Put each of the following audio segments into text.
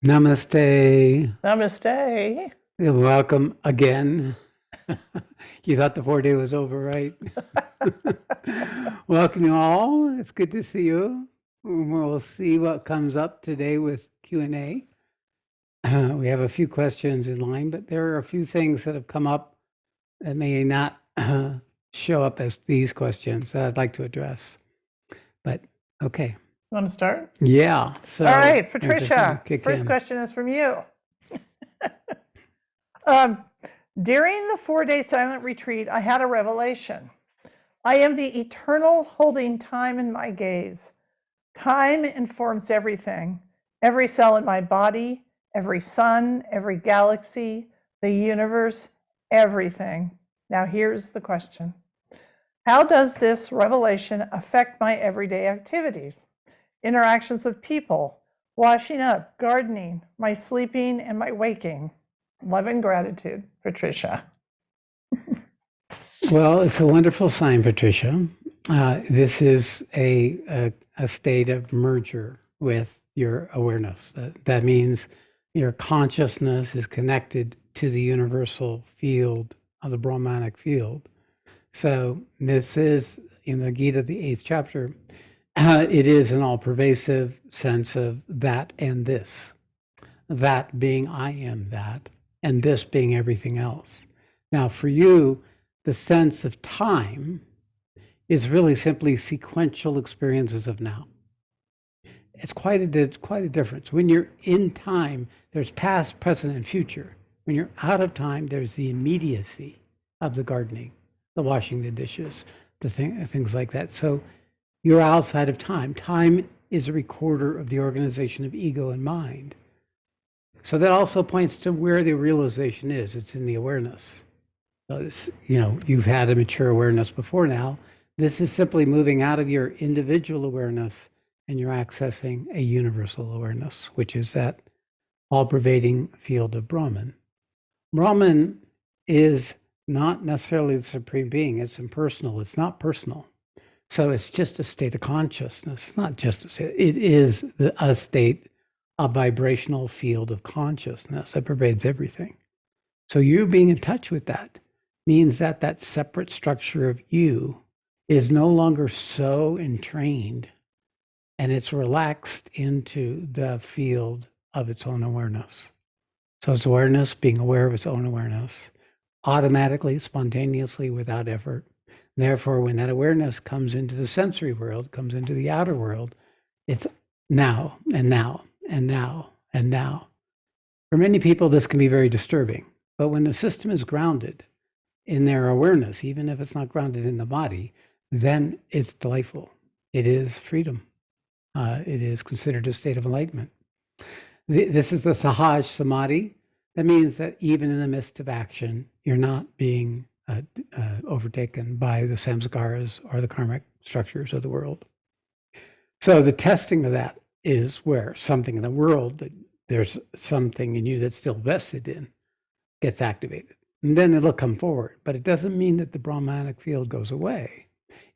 Namaste. Namaste. Welcome again. You thought the 4-day was over, right? Welcome you all. It's good to see you. We'll see what comes up today with Q&A. We have a few questions in line, but there are a few things that have come up that may not show up as these questions that I'd like to address. But okay. Want to start? Yeah. So, all right, Patricia, first in. question is from you. During the 4-day silent retreat, I had a revelation. I am the eternal holding time in my gaze. Time informs everything, every cell in my body, every sun, every galaxy, the universe, everything. Now here's the question. How does this revelation affect my everyday activities? Interactions with people, washing up, gardening, my sleeping, and my waking. Love and gratitude, Patricia. Well, it's a wonderful sign, Patricia. This is a state of merger with your awareness. That means your consciousness is connected to the universal field of the Brahmanic field. So this is, in the Gita, the 8th chapter, it is an all-pervasive sense of that and this. That being I am that, and this being everything else. Now, for you, the sense of time is really simply sequential experiences of now. It's quite a difference. When you're in time, there's past, present, and future. When you're out of time, there's the immediacy of the gardening, the washing the dishes, things like that. So you're outside of time. Time is a recorder of the organization of ego and mind. So that also points to where the realization is. It's in the awareness. So this, you've had a mature awareness before now. This is simply moving out of your individual awareness and you're accessing a universal awareness, which is that all-pervading field of Brahman. Brahman is not necessarily the supreme being. It's impersonal. It's not personal. So it's just a state of consciousness, not just a state. It is a state of vibrational field of consciousness that pervades everything. So you being in touch with that means that that separate structure of you is no longer so entrained and it's relaxed into the field of its own awareness. So it's awareness, being aware of its own awareness, automatically, spontaneously, without effort. Therefore, when that awareness comes into the sensory world, comes into the outer world, it's now and now and now and now. For many people, this can be very disturbing. But when the system is grounded in their awareness, even if it's not grounded in the body, then it's delightful. It is freedom. It is considered a state of enlightenment. This is the Sahaj Samadhi. That means that even in the midst of action, you're not being overtaken by the samskaras or the karmic structures of the world. So the testing of that is where something in the world that there's something in you that's still vested in gets activated. And then it'll come forward. But it doesn't mean that the Brahmanic field goes away.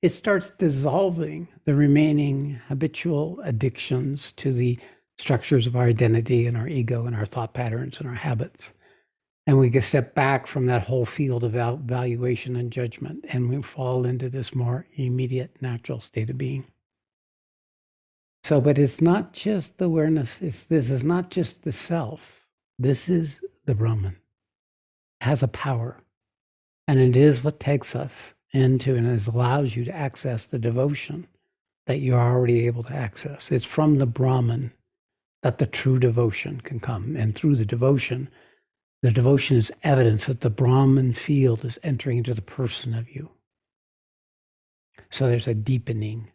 It starts dissolving the remaining habitual addictions to the structures of our identity and our ego and our thought patterns and our habits. And we get step back from that whole field of valuation and judgment, and we fall into this more immediate, natural state of being. So, but it's not just the awareness. This is not just the self. This is the Brahman. It has a power. And it is what takes us into and it allows you to access the devotion that you're already able to access. It's from the Brahman that the true devotion can come. And through the devotion is evidence that the Brahman field is entering into the person of you. So there's a deepening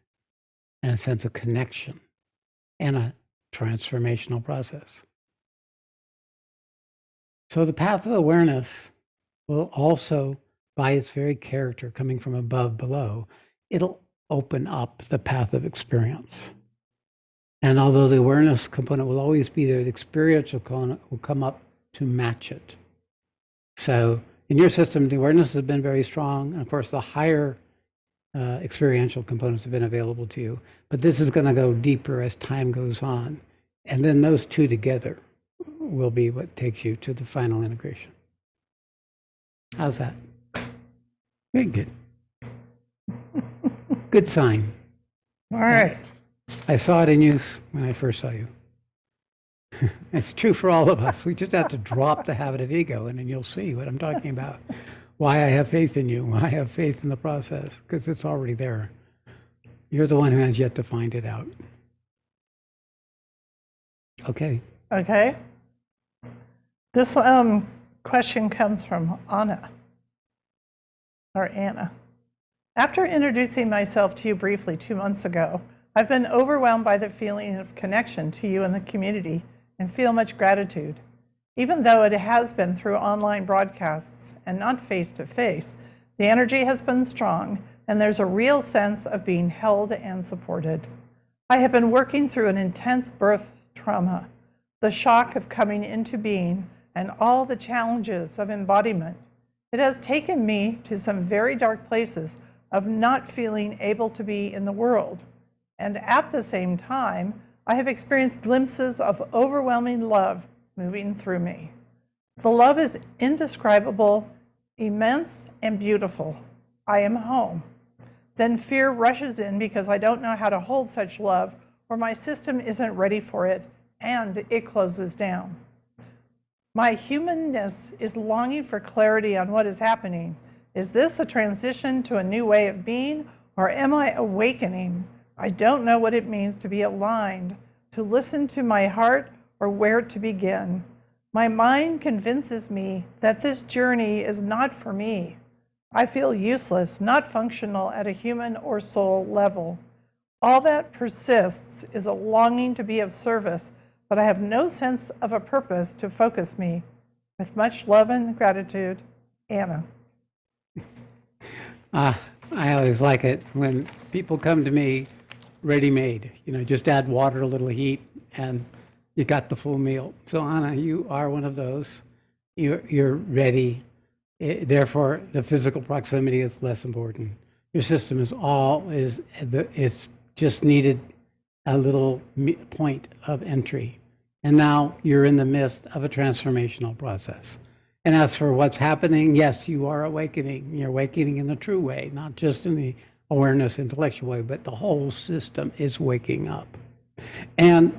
and a sense of connection and a transformational process. So the path of awareness will also, by its very character, coming from above, below, it'll open up the path of experience. And although the awareness component will always be there, the experiential component will come up to match it. So in your system, the awareness has been very strong. And of course, the higher experiential components have been available to you. But this is going to go deeper as time goes on. And then those two together will be what takes you to the final integration. How's that? Very good. Good sign. All right. I saw it in you when I first saw you. It's true for all of us. We just have to drop the habit of ego, and then you'll see what I'm talking about. Why I have faith in you, why I have faith in the process, because it's already there. You're the one who has yet to find it out. Okay. Okay. This question comes from Anna. After introducing myself to you briefly 2 months ago, I've been overwhelmed by the feeling of connection to you and the community and feel much gratitude. Even though it has been through online broadcasts and not face-to-face, the energy has been strong and there's a real sense of being held and supported. I have been working through an intense birth trauma, the shock of coming into being, and all the challenges of embodiment. It has taken me to some very dark places of not feeling able to be in the world. And at the same time, I have experienced glimpses of overwhelming love moving through me. The love is indescribable, immense, and beautiful. I am home. Then fear rushes in because I don't know how to hold such love, or my system isn't ready for it, and it closes down. My humanness is longing for clarity on what is happening. Is this a transition to a new way of being, or am I awakening? I don't know what it means to be aligned, to listen to my heart, or where to begin. My mind convinces me that this journey is not for me. I feel useless, not functional at a human or soul level. All that persists is a longing to be of service, but I have no sense of a purpose to focus me. With much love and gratitude, Anna. I always like it when people come to me ready-made. Just add water, a little heat, and you got the full meal. So Anna, you are one of those. You're ready. Therefore, the physical proximity is less important. Your system it's just needed a little point of entry. And now you're in the midst of a transformational process. And as for what's happening, yes, you are awakening. You're awakening in the true way, not just in the awareness intellectual way, but the whole system is waking up. And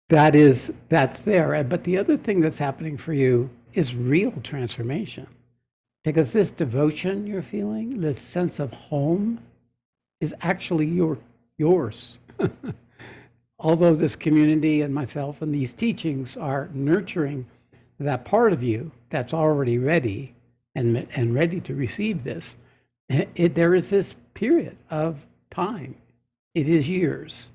that's there. But the other thing that's happening for you is real transformation. Because this devotion you're feeling, this sense of home, is actually yours. Although this community and myself and these teachings are nurturing that part of you that's already ready and ready to receive this, there is this period of time, it is years,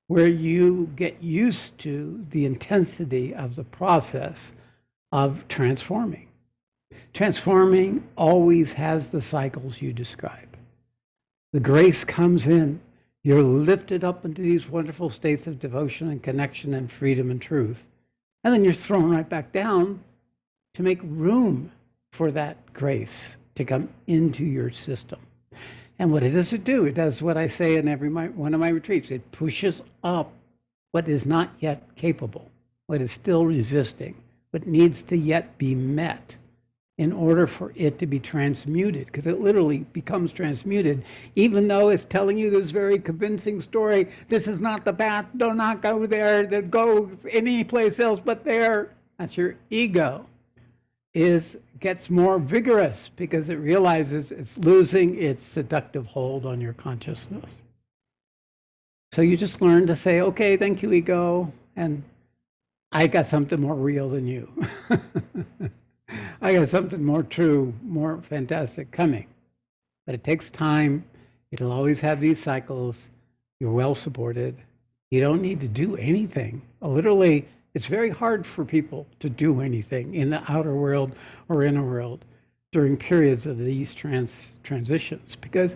where you get used to the intensity of the process of transforming. Transforming always has the cycles you describe. The grace comes in. You're lifted up into these wonderful states of devotion and connection and freedom and truth. And then you're thrown right back down to make room for that grace to come into your system. And what does it do? It does what I say in one of my retreats. It pushes up what is not yet capable, what is still resisting, what needs to yet be met in order for it to be transmuted, because it literally becomes transmuted, even though it's telling you this very convincing story. This is not the path, do not go there, go any place else but there. That's your ego. Gets more vigorous because it realizes it's losing its seductive hold on your consciousness. So you just learn to say, okay, thank you, ego, and I got something more real than you. I got something more true, more fantastic coming. But it takes time. It'll always have these cycles. You're well supported. You don't need to do anything. Literally, it's very hard for people to do anything in the outer world or inner world during periods of these transitions, because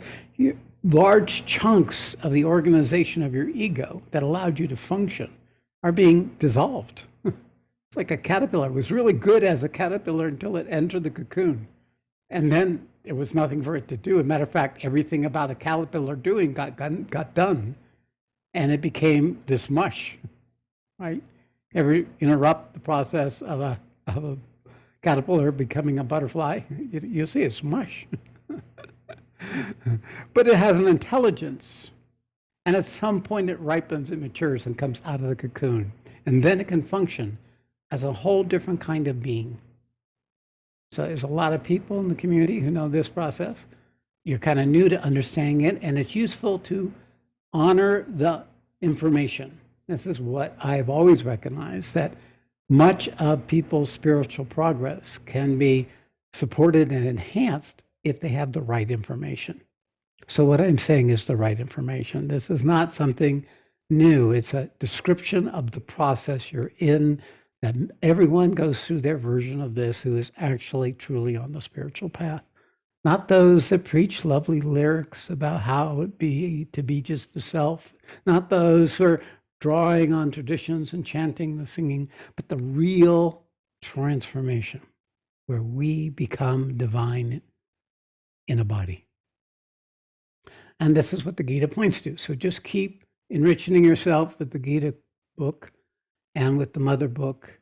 large chunks of the organization of your ego that allowed you to function are being dissolved. It's like a caterpillar. It was really good as a caterpillar until it entered the cocoon. And then there was nothing for it to do. As a matter of fact, everything about a caterpillar doing got done. And it became this mush, right? Ever interrupt the process of a caterpillar becoming a butterfly? You'll see it's mush. But it has an intelligence. And at some point it ripens, it matures and comes out of the cocoon. And then it can function as a whole different kind of being. So there's a lot of people in the community who know this process. You're kind of new to understanding it, and it's useful to honor the information. This is what I've always recognized, that much of people's spiritual progress can be supported and enhanced if they have the right information. So what I'm saying is the right information. This is not something new. It's a description of the process you're in, that everyone goes through their version of this who is actually truly on the spiritual path. Not those that preach lovely lyrics about how it would be to be just the self, not those who are drawing on traditions and chanting the singing, but the real transformation where we become divine in a body. And this is what the Gita points to. So just keep enriching yourself with the Gita book and with the mother book.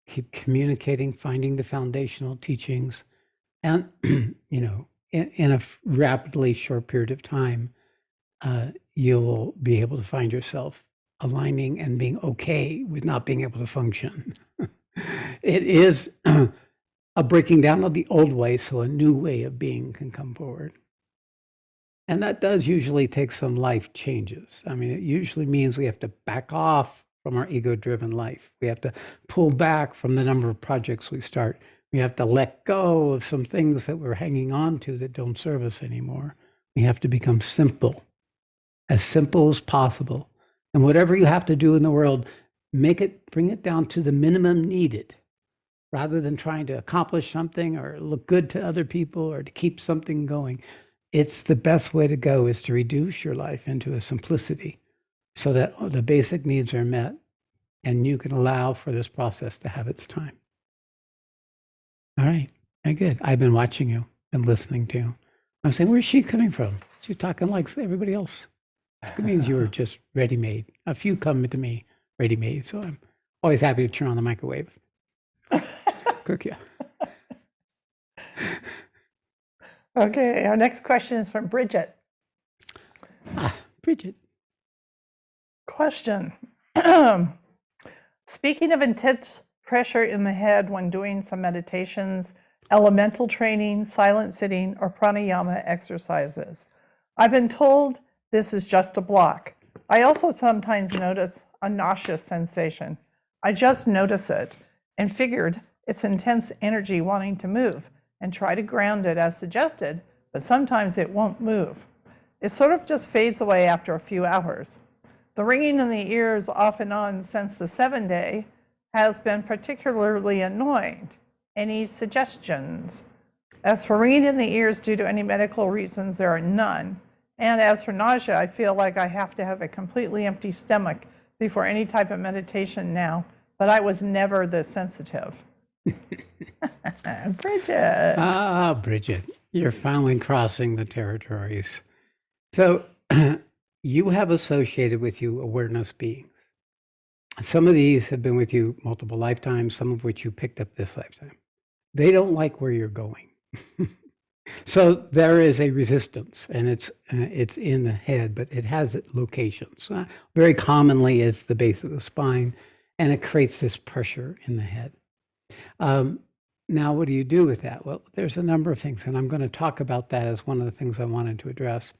Keep communicating, finding the foundational teachings. And, in a rapidly short period of time, you'll be able to find yourself aligning and being okay with not being able to function. It is a breaking down of the old way so a new way of being can come forward. And that does usually take some life changes. I mean, it usually means we have to back off from our ego-driven life. We have to pull back from the number of projects we start. We have to let go of some things that we're hanging on to that don't serve us anymore. We have to become simple as possible. And whatever you have to do in the world, bring it down to the minimum needed, rather than trying to accomplish something or look good to other people or to keep something going. It's the best way to go is to reduce your life into a simplicity so that the basic needs are met and you can allow for this process to have its time. All right, very good. I've been watching you and listening to you. I'm saying, where's she coming from? She's talking like everybody else. It means you were just ready-made. A few come to me ready-made, so I'm always happy to turn on the microwave. Cook you. Okay, our next question is from Bridget. Bridget. Question. Speaking of intense pressure in the head when doing some meditations, elemental training, silent sitting, or pranayama exercises, I've been told this is just a block. I also sometimes notice a nauseous sensation. I just notice it and figured it's intense energy wanting to move and try to ground it as suggested, but sometimes it won't move. It sort of just fades away after a few hours. The ringing in the ears off and on since the 7-day has been particularly annoying. Any suggestions? As for ringing in the ears due to any medical reasons, there are none. And as for nausea, I feel like I have to have a completely empty stomach before any type of meditation now, but I was never this sensitive. Bridget. Bridget, you're finally crossing the territories. So you have associated with you awareness beings. Some of these have been with you multiple lifetimes, some of which you picked up this lifetime. They don't like where you're going. So there is a resistance, and it's in the head, but it has locations. Very commonly, it's the base of the spine, and it creates this pressure in the head. Now, what do you do with that? Well, there's a number of things, and I'm going to talk about that as one of the things I wanted to address.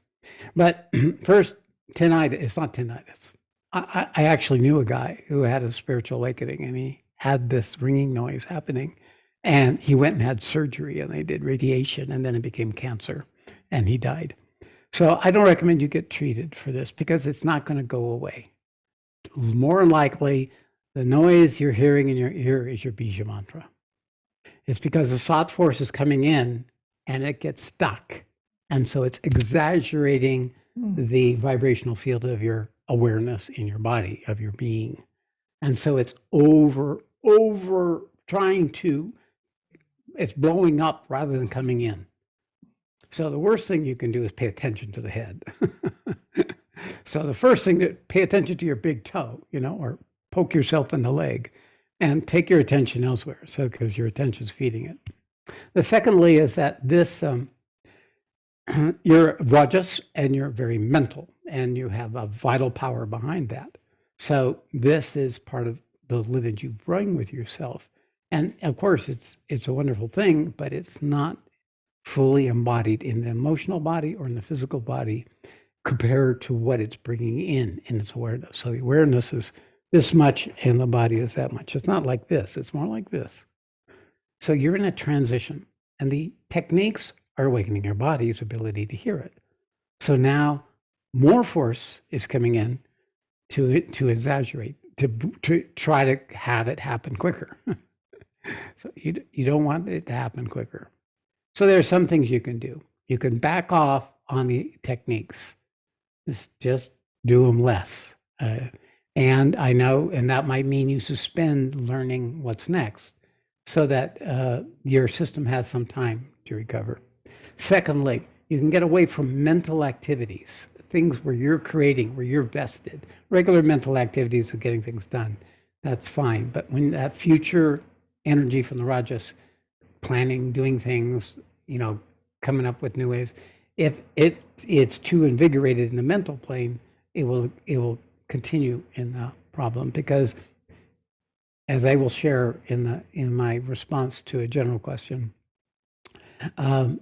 But first, tinnitus. It's not tinnitus. I actually knew a guy who had a spiritual awakening, and he had this ringing noise happening. And he went and had surgery, and they did radiation, and then it became cancer, and he died. So I don't recommend you get treated for this because it's not going to go away. More than likely, the noise you're hearing in your ear is your bija mantra. It's because the Sat force is coming in, and it gets stuck. And so it's exaggerating the vibrational field of your awareness in your body, of your being. And so it's over trying to, it's blowing up rather than coming in. So the worst thing you can do is pay attention to the head. So the first thing, to pay attention to your big toe, or poke yourself in the leg and take your attention elsewhere. So, because your attention's feeding it. The secondly is that this, you're Rajas and you're very mental and you have a vital power behind that. So this is part of the lineage you bring with yourself. And of course, it's a wonderful thing, but it's not fully embodied in the emotional body or in the physical body compared to what it's bringing in its awareness. So the awareness is this much and the body is that much. It's not like this, it's more like this. So you're in a transition, and the techniques are awakening your body's ability to hear it. So now more force is coming in to exaggerate, to try to have it happen quicker. So you don't want it to happen quicker. So there are some things you can do. You can back off on the techniques. Just do them less. And I know, and that might mean you suspend learning what's next so that your system has some time to recover. Secondly, you can get away from mental activities, things where you're creating, where you're vested. Regular mental activities of getting things done, that's fine. But when that future energy from the Rajas, planning, doing things, coming up with new ways, if it's too invigorated in the mental plane, it will continue in the problem, because as I will share in my response to a general question, the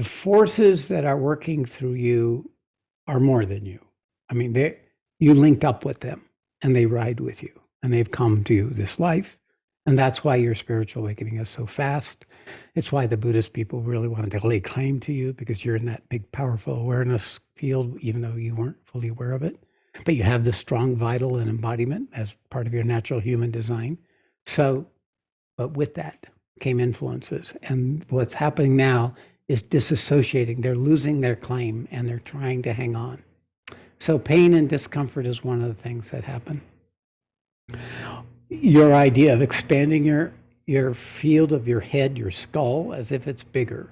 forces that are working through you are more than you. I mean, you linked up with them and they ride with you and they've come to you this life. And that's why your spiritual awakening is so fast. It's why the Buddhist people really wanted to lay claim to you, because you're in that big, powerful awareness field, even though you weren't fully aware of it. But you have this strong vital and embodiment as part of your natural human design. So, but with that came influences. And what's happening now is disassociating. They're losing their claim and they're trying to hang on. So pain and discomfort is one of the things that happen. Your idea of expanding your field of your head, your skull, as if it's bigger,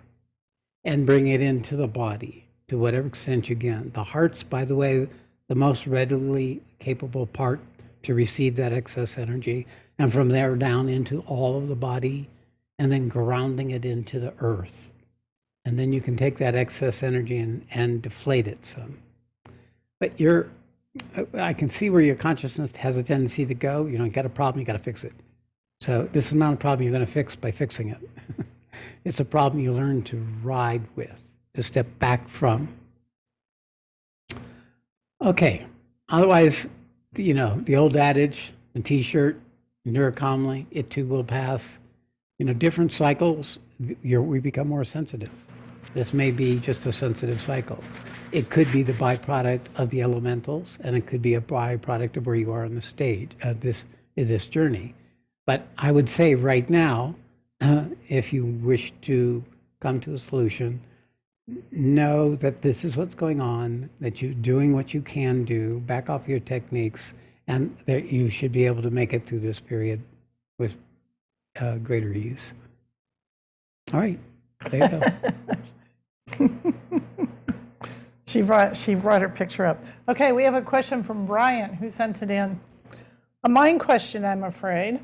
and bring it into the body to whatever extent you can. The heart's, by the way, the most readily capable part to receive that excess energy, and from there down into all of the body, and then grounding it into the earth. And then you can take that excess energy and deflate it some. But I can see where your consciousness has a tendency to go. You got a problem, you got to fix it. So this is not a problem you're going to fix by fixing it. It's a problem you learn to ride with, to step back from. Okay. Otherwise, the old adage, the T-shirt, endure calmly, it too will pass. Different cycles, we become more sensitive. This may be just a sensitive cycle. It could be the byproduct of the elementals, and it could be a byproduct of where you are on the stage of this journey. But I would say right now, if you wish to come to a solution, know that this is what's going on, that you're doing what you can do, back off your techniques, and that you should be able to make it through this period with greater ease. All right, there you go. She brought her picture up. Okay, we have a question from Brian, who sent it in. A mind question, I'm afraid.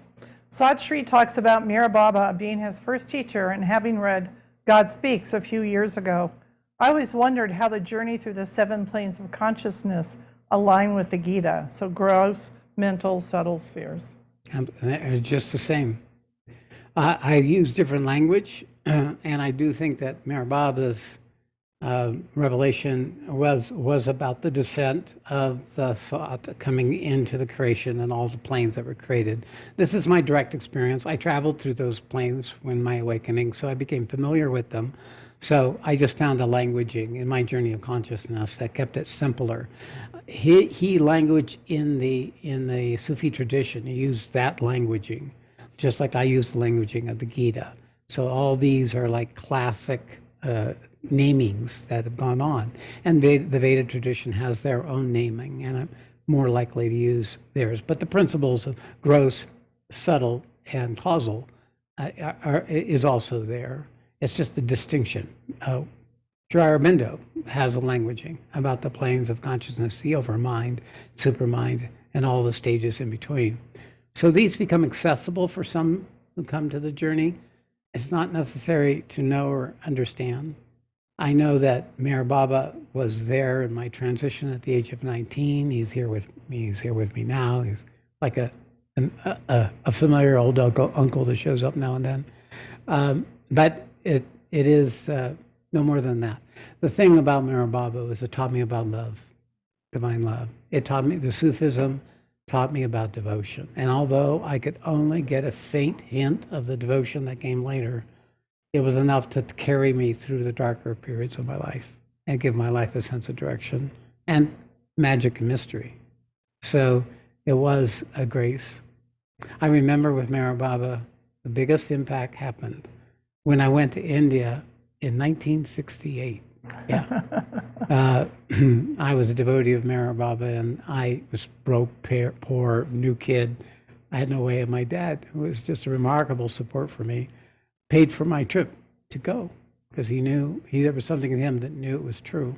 Sat Shree talks about Mira Baba being his first teacher and having read God Speaks a few years ago. I always wondered how the journey through the 7 planes of consciousness align with the Gita. So gross, mental, subtle spheres. They're just the same. I use different language, and I do think that Mira Baba's revelation was about the descent of the Sat coming into the creation and all the planes that were created. This is my direct experience. I traveled through those planes when my awakening, so I became familiar with them. So I just found a languaging in my journey of consciousness that kept it simpler. He language in the Sufi tradition. He used that languaging, just like I use the languaging of the Gita. So all these are like classic namings that have gone on. And the Veda tradition has their own naming, and I'm more likely to use theirs. But the principles of gross, subtle, and causal is also there. It's just the distinction Sri Aurobindo has a languaging about the planes of consciousness, the overmind, supermind, and all the stages in between. So these become accessible for some who come to the journey. It's not necessary to know or understand. I know that Meher Baba was there in my transition at the age of 19. He's here with me. He's here with me now. He's like a familiar old uncle that shows up now and then. But it is no more than that. The thing about Meher Baba was it taught me about love, divine love. It taught me, the Sufism taught me about devotion. And although I could only get a faint hint of the devotion that came later, it was enough to carry me through the darker periods of my life and give my life a sense of direction and magic and mystery. So it was a grace. I remember with Meher Baba, the biggest impact happened when I went to India in 1968. Yeah. I was a devotee of Meher Baba, and I was broke, poor, new kid. I had no way, and my dad, who was just a remarkable support for me, paid for my trip to go because he knew there was something in him that knew it was true.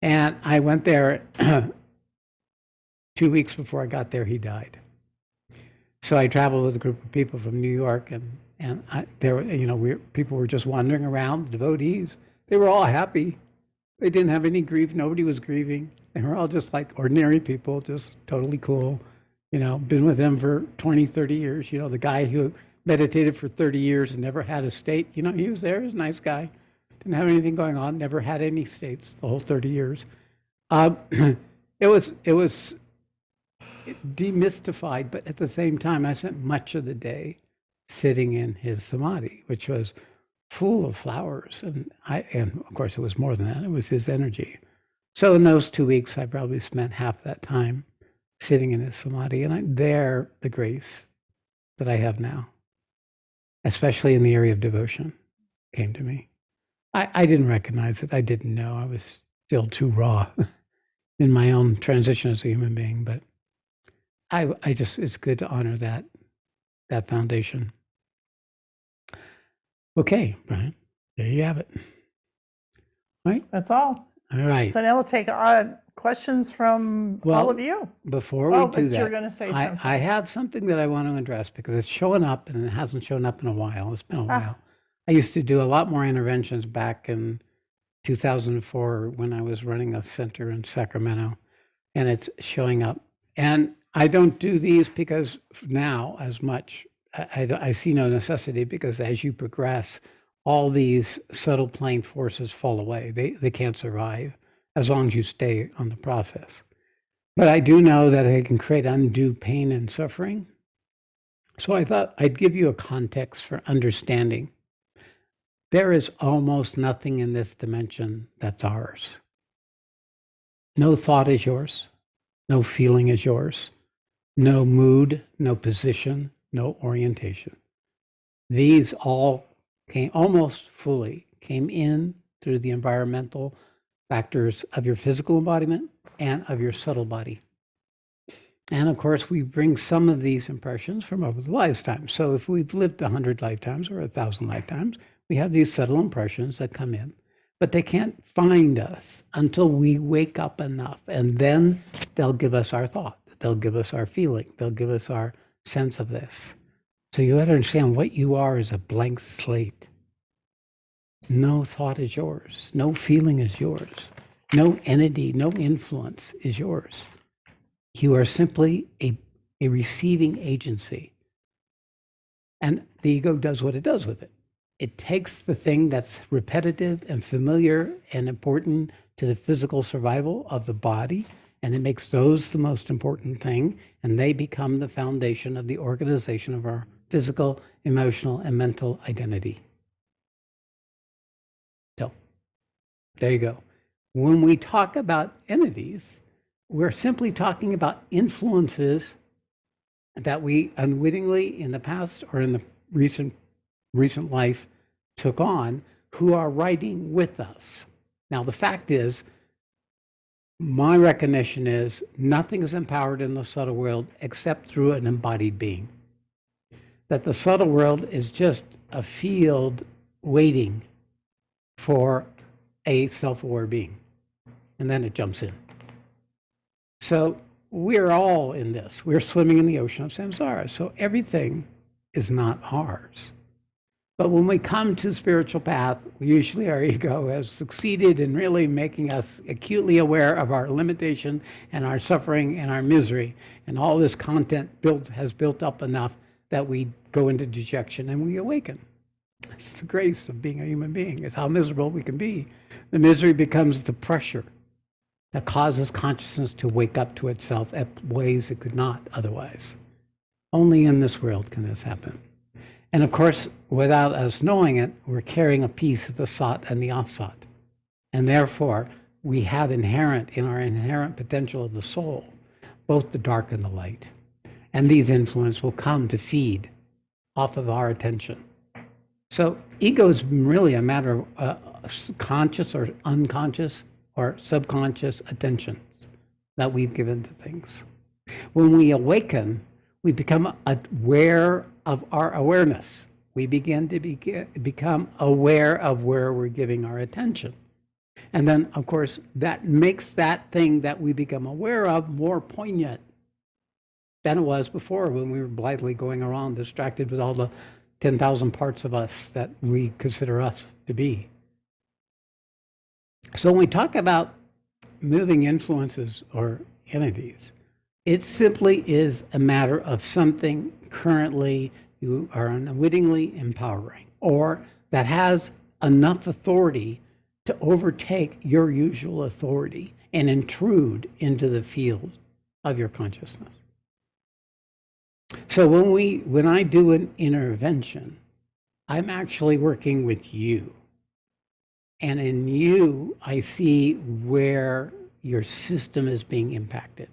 And I went there 2 weeks before I got there, he died. So I traveled with a group of people from New York, and people were just wandering around, devotees. They were all happy. They didn't have any grief. Nobody was grieving. They were all just like ordinary people, just totally cool. Been with them for 20, 30 years. The guy who meditated for 30 years and never had a state, he was there, he was a nice guy. Didn't have anything going on, never had any states the whole 30 years. It was demystified, but at the same time, I spent much of the day sitting in his samadhi, which was full of flowers. And of course, it was more than that. It was his energy. So in those 2 weeks, I probably spent half that time sitting in his samadhi. And the grace that I have now, especially in the area of devotion, came to me. I didn't recognize it. I didn't know. I was still too raw in my own transition as a human being. But it's good to honor that foundation. Okay, Brian, there you have it. All right. That's all. All right. So now we'll take questions from all of you. Before we do that, you're going to say something. I have something that I want to address because it's showing up and it hasn't shown up in a while. It's been a while. I used to do a lot more interventions back in 2004 when I was running a center in Sacramento, and it's showing up. And I don't do these because now as much. I see no necessity because as you progress, all these subtle plane forces fall away. They can't survive as long as you stay on the process. But I do know that they can create undue pain and suffering. So I thought I'd give you a context for understanding. There is almost nothing in this dimension that's ours. No thought is yours. No feeling is yours. No mood, no position, no orientation. These all almost fully came in through the environmental factors of your physical embodiment and of your subtle body. And of course, we bring some of these impressions from over the lifetime. So if we've lived 100 lifetimes or 1,000 lifetimes, we have these subtle impressions that come in, but they can't find us until we wake up enough. And then they'll give us our thought. They'll give us our feeling. They'll give us our sense of this. So you have to understand what you are is a blank slate. No thought is yours. No feeling is yours. No entity, no influence is yours. You are simply a receiving agency. And the ego does what it does with it. It takes the thing that's repetitive and familiar and important to the physical survival of the body, and it makes those the most important thing, and they become the foundation of the organization of our physical, emotional, and mental identity. So, there you go. When we talk about entities, we're simply talking about influences that we unwittingly in the past or in the recent life took on, who are riding with us. Now, the fact is, my recognition is nothing is empowered in the subtle world except through an embodied being. That the subtle world is just a field waiting for a self-aware being. And then it jumps in. So we're all in this. We're swimming in the ocean of samsara. So everything is not ours. But when we come to the spiritual path, usually our ego has succeeded in really making us acutely aware of our limitation and our suffering and our misery. And all this content has built up enough that we go into dejection and we awaken. It's the grace of being a human being. It's how miserable we can be. The misery becomes the pressure that causes consciousness to wake up to itself at ways it could not otherwise. Only in this world can this happen. And of course, without us knowing it, we're carrying a piece of the Sat and the Asat. And therefore, we have inherent in our inherent potential of the soul, both the dark and the light. And these influences will come to feed off of our attention. So ego is really a matter of conscious or unconscious or subconscious attentions that we've given to things. When we awaken, we become aware of our awareness. We begin to become aware of where we're giving our attention. And then, of course, that makes that thing that we become aware of more poignant than it was before when we were blithely going around distracted with all the 10,000 parts of us that we consider us to be. So when we talk about moving influences or entities, it simply is a matter of something currently you are unwittingly empowering, or that has enough authority to overtake your usual authority and intrude into the field of your consciousness. So when I do an intervention, I'm actually working with you. And in you, I see where your system is being impacted.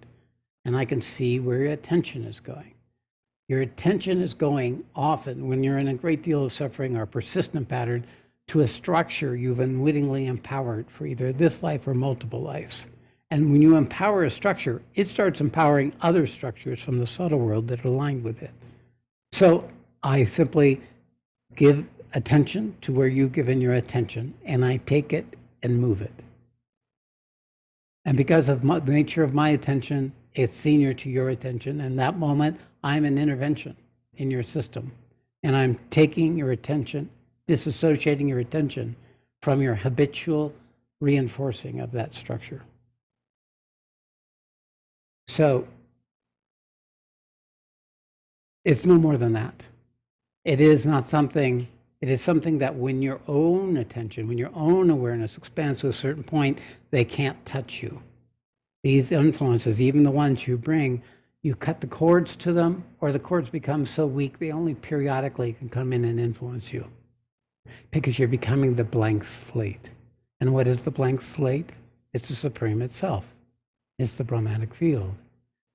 And I can see where your attention is going. Your attention is going often, when you're in a great deal of suffering or persistent pattern, to a structure you've unwittingly empowered for either this life or multiple lives. And when you empower a structure, it starts empowering other structures from the subtle world that are aligned with it. So I simply give attention to where you've given your attention, and I take it and move it. And because of the nature of my attention, it's senior to your attention. And that moment, I'm an intervention in your system. And I'm taking your attention, disassociating your attention from your habitual reinforcing of that structure. So it's no more than that. It is not something, it is something that when your own attention, when your own awareness expands to a certain point, they can't touch you. These influences, even the ones you bring, you cut the cords to them, or the cords become so weak they only periodically can come in and influence you, because you're becoming the blank slate. And what is the blank slate? It's the Supreme itself. It's the Brahmanic field.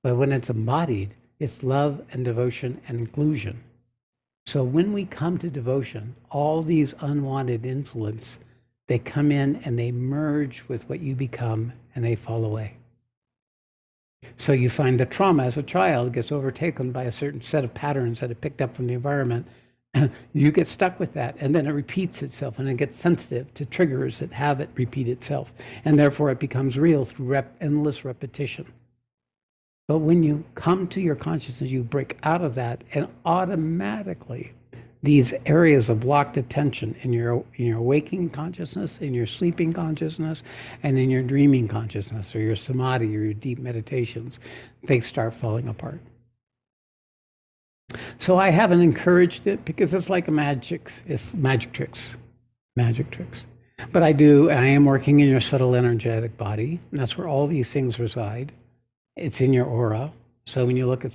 But when it's embodied, it's love and devotion and inclusion. So when we come to devotion, all these unwanted influence, they come in and they merge with what you become and they fall away. So you find that trauma as a child gets overtaken by a certain set of patterns that it picked up from the environment. You get stuck with that, and then it repeats itself, and it gets sensitive to triggers that have it repeat itself, and therefore it becomes real through endless repetition. But when you come to your consciousness, you break out of that, and automatically these areas of blocked attention in your waking consciousness, in your sleeping consciousness, and in your dreaming consciousness, or your samadhi, or your deep meditations, they start falling apart. So I haven't encouraged it because it's like it's magic tricks. But I am working in your subtle energetic body. And that's where all these things reside. It's in your aura. So when you look at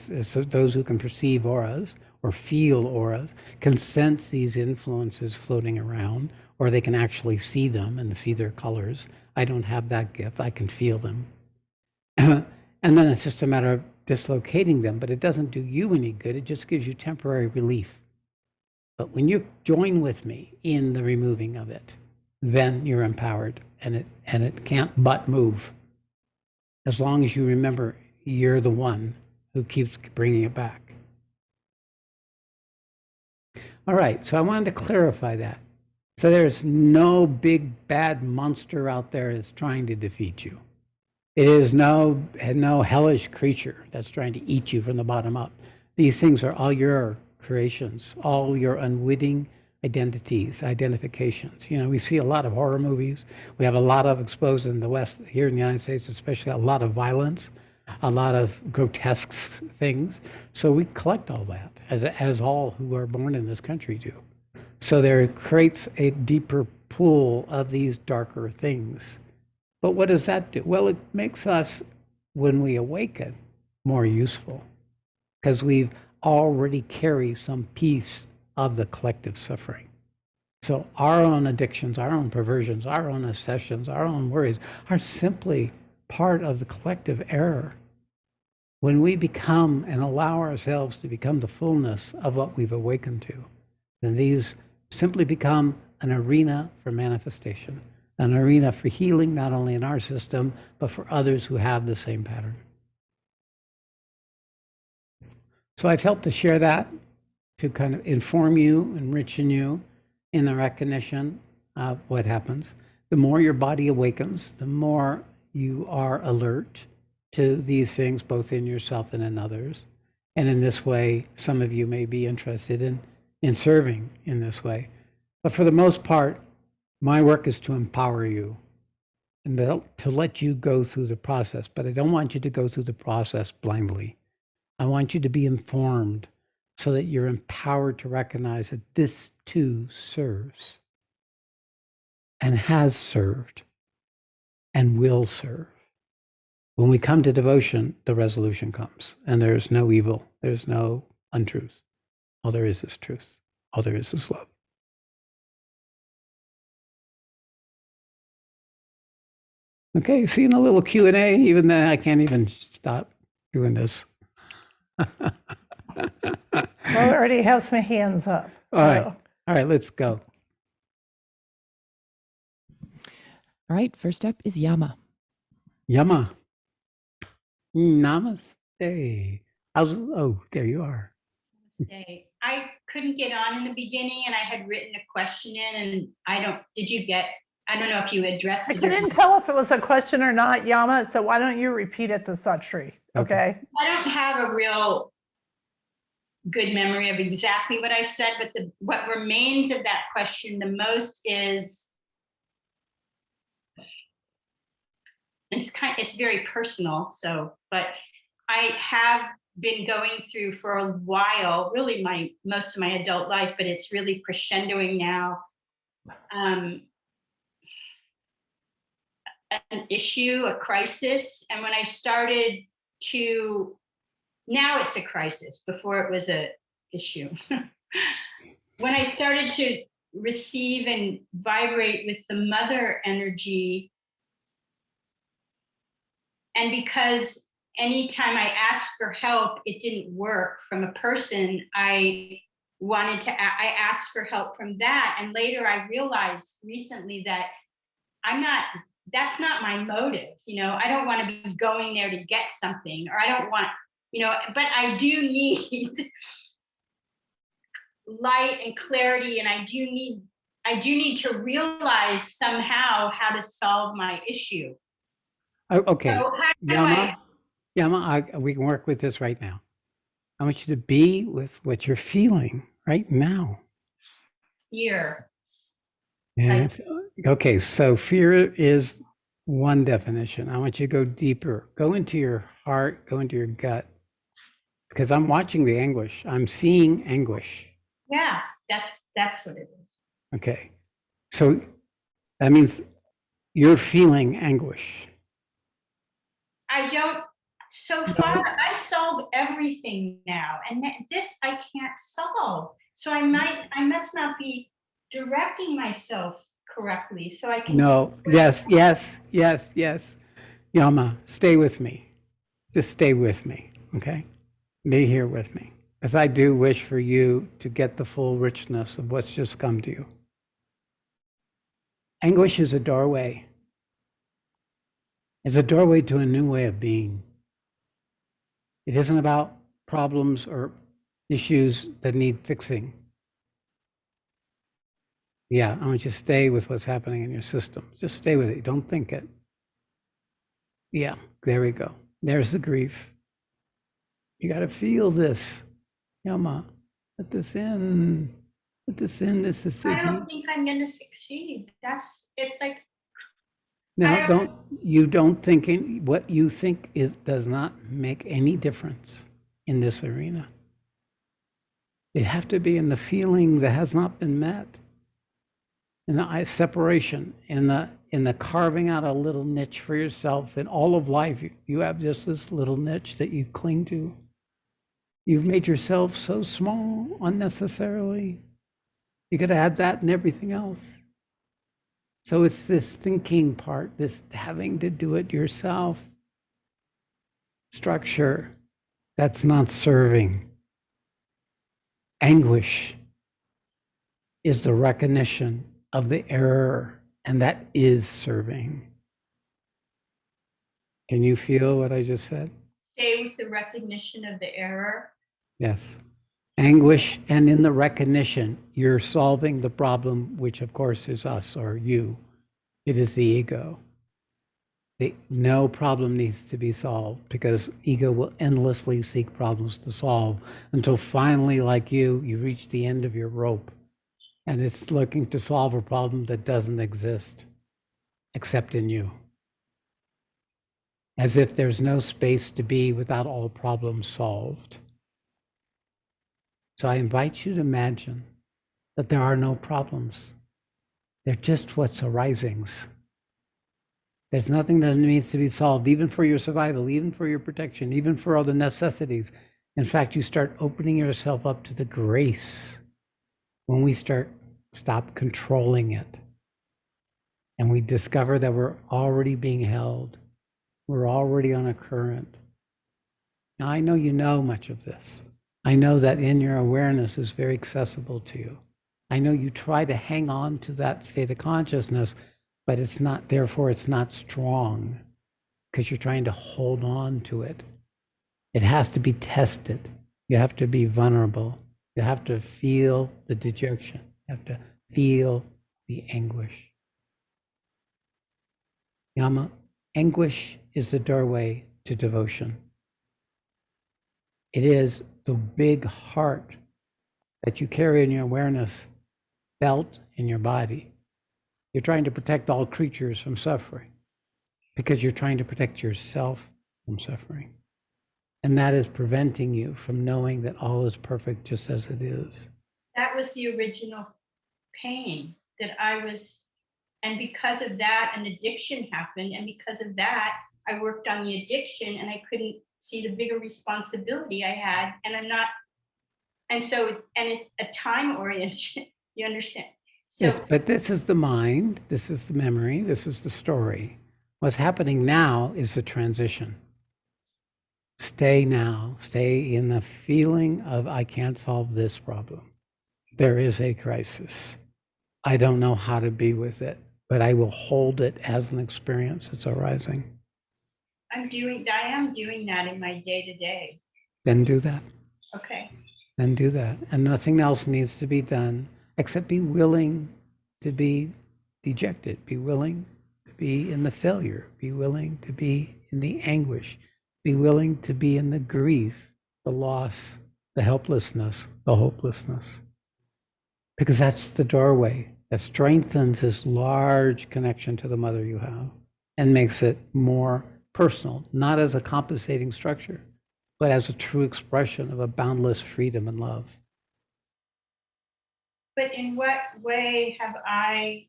those who can perceive auras or feel auras, can sense these influences floating around, or they can actually see them and see their colors. I don't have that gift. I can feel them. And then it's just a matter of dislocating them, but it doesn't do you any good. It just gives you temporary relief. But when you join with me in the removing of it, then you're empowered, and it can't but move. As long as you remember you're the one who keeps bringing it back. All right, so I wanted to clarify that. So there's no big bad monster out there that's trying to defeat you. It is no hellish creature that's trying to eat you from the bottom up. These things are all your creations, all your unwitting identifications. You know, we see a lot of horror movies. We have a lot of exposed in the West, here in the United States, especially a lot of violence, a lot of grotesque things. So we collect all that, as all who are born in this country do. So there creates a deeper pool of these darker things. But what does that do? Well, it makes us, when we awaken, more useful because we've already carry some piece of the collective suffering. So our own addictions, our own perversions, our own obsessions, our own worries are simply part of the collective error. When we become and allow ourselves to become the fullness of what we've awakened to, then these simply become an arena for manifestation, an arena for healing, not only in our system, but for others who have the same pattern. So I've helped to share that to kind of inform you, enrichen you in the recognition of what happens. The more your body awakens, the more you are alert to these things, both in yourself and in others. And in this way, some of you may be interested in serving in this way. But for the most part, my work is to empower you and to let you go through the process. But I don't want you to go through the process blindly. I want you to be informed so that you're empowered to recognize that this too serves and has served and will serve. When we come to devotion, the resolution comes, and there's no evil, there's no untruth. All there is truth. All there is love. Okay, seeing a little Q&A, even though I can't even stop doing this. Well, I already have my hands up. All right, let's go. All right, first up is Yama. Yama. Namaste. Oh, there you are. Namaste. I couldn't get on in the beginning and I had written a question in and I don't know if you addressed I it. couldn't tell if it was a question or not, Yama, so why don't you repeat it to Sat Shree, okay? I don't have a real good memory of exactly what I said, but what remains of that question the most is, it's very personal, but I have been going through for a while, really most of my adult life, but it's really crescendoing now. An issue, a crisis. And when I started now it's a crisis, before it was a issue. When I started to receive and vibrate with the mother energy, and because anytime I asked for help, it didn't work from a person, I asked for help from that. And later I realized recently that that's not my motive. I don't want to be going there to get something, or I don't want, but I do need light and clarity. And I do need to realize somehow how to solve my issue. Okay, So Yama, we can work with this right now. I want you to be with what you're feeling right now. Fear. Okay, so fear is one definition. I want you to go deeper. Go into your heart, go into your gut. Because I'm watching the anguish. I'm seeing anguish. Yeah, that's what it is. Okay. So that means you're feeling anguish. So far, I solve everything now, and this I can't solve. So I must not be directing myself correctly, so I can. No, yes. Yama, stay with me. Just stay with me, okay? Be here with me. As I do wish for you to get the full richness of what's just come to you. Anguish is a doorway. It's a doorway to a new way of being. It isn't about problems or issues that need fixing. Yeah, I want you to stay with what's happening in your system. Just stay with it. Don't think it. Yeah, there we go. There's the grief. You got to feel this. Yama, let this in. Let this in. This is the I heat. don't think I'm going to succeed. It's like, Now, you don't think what you think does not make any difference in this arena. They have to be in the feeling that has not been met, in the separation, in the carving out a little niche for yourself. In all of life, you have just this little niche that you cling to. You've made yourself so small unnecessarily. You could add that and everything else. So it's this thinking part, this having to do it yourself structure that's not serving. Anguish is the recognition of the error, and that is serving. Can you feel what I just said? stay with the recognition of the error. Yes. Anguish, and in the recognition, you're solving the problem, which of course is us or you. It is the ego. No problem needs to be solved because ego will endlessly seek problems to solve until finally, like you reach the end of your rope and it's looking to solve a problem that doesn't exist except in you. As if there's no space to be without all problems solved. So I invite you to imagine that there are no problems. They're just what's arisings. There's nothing that needs to be solved, even for your survival, even for your protection, even for all the necessities. In fact, you start opening yourself up to the grace when we stop controlling it. And we discover that we're already being held. We're already on a current. Now, I know you know much of this. I know that in your awareness is very accessible to you. I know you try to hang on to that state of consciousness, but it's not, therefore it's not strong because you're trying to hold on to it. It has to be tested. You have to be vulnerable. You have to feel the dejection. You have to feel the anguish. Yama, anguish is the doorway to devotion. It is the big heart that you carry in your awareness, felt in your body. You're trying to protect all creatures from suffering because you're trying to protect yourself from suffering. And that is preventing you from knowing that all is perfect just as it is. That was the original pain that I was, and because of that, an addiction happened. And because of that, I worked on the addiction and I couldn't see the bigger responsibility I had. And it's a time oriented, you understand? So, yes, but this is the mind, this is the memory, this is the story. What's happening now is the transition. Stay now, stay in the feeling of, I can't solve this problem. There is a crisis. I don't know how to be with it, but I will hold it as an experience that's arising. I am doing that in my day to day. Then do that. Okay. Then do that. And nothing else needs to be done except be willing to be dejected, be willing to be in the failure, be willing to be in the anguish, be willing to be in the grief, the loss, the helplessness, the hopelessness. Because that's the doorway that strengthens this large connection to the mother you have and makes it more personal, not as a compensating structure, but as a true expression of a boundless freedom and love. But in what way have I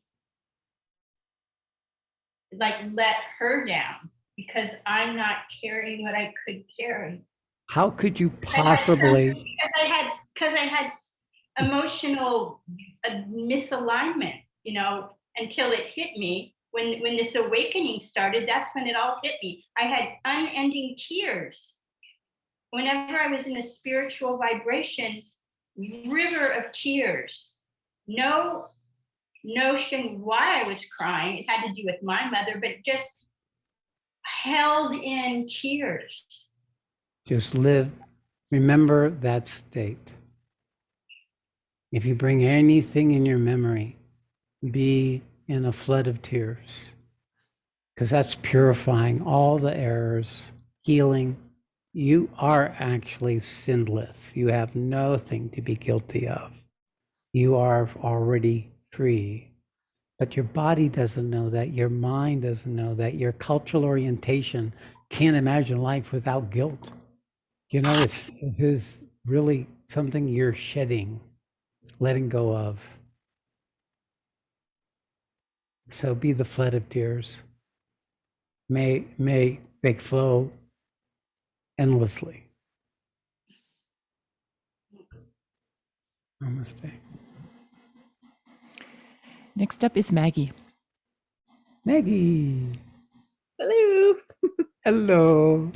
let her down? Because I'm not carrying what I could carry. How could you possibly? Because I had emotional misalignment, until it hit me. When this awakening started, that's when it all hit me. I had unending tears. Whenever I was in a spiritual vibration, river of tears. No notion why I was crying. It had to do with my mother, but just held in tears. Just live. Remember that state. If you bring anything in your memory be in a flood of tears, because that's purifying all the errors, healing. You are actually sinless. You have nothing to be guilty of. You are already free. But your body doesn't know that. Your mind doesn't know that. Your cultural orientation can't imagine life without guilt. You know, it is really something you're shedding, letting go of. So be the flood of tears. May they flow endlessly. Namaste. Next up is Maggie. Maggie. Hello. Hello.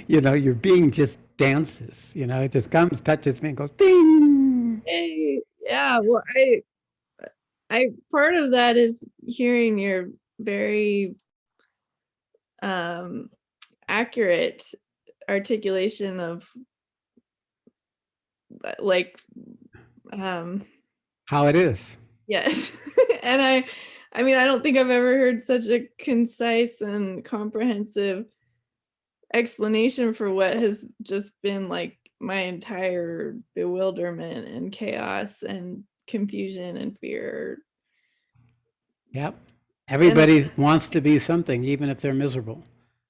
You know, your being just dances, you know, it just comes, touches me and goes ding. Hey, yeah, well, I part of that is hearing your very accurate articulation of like How it is. yes. And I mean, I don't think I've ever heard such a concise and comprehensive explanation for what has just been like my entire bewilderment and chaos and confusion and fear. Yep. Everybody wants to be something, even if they're miserable.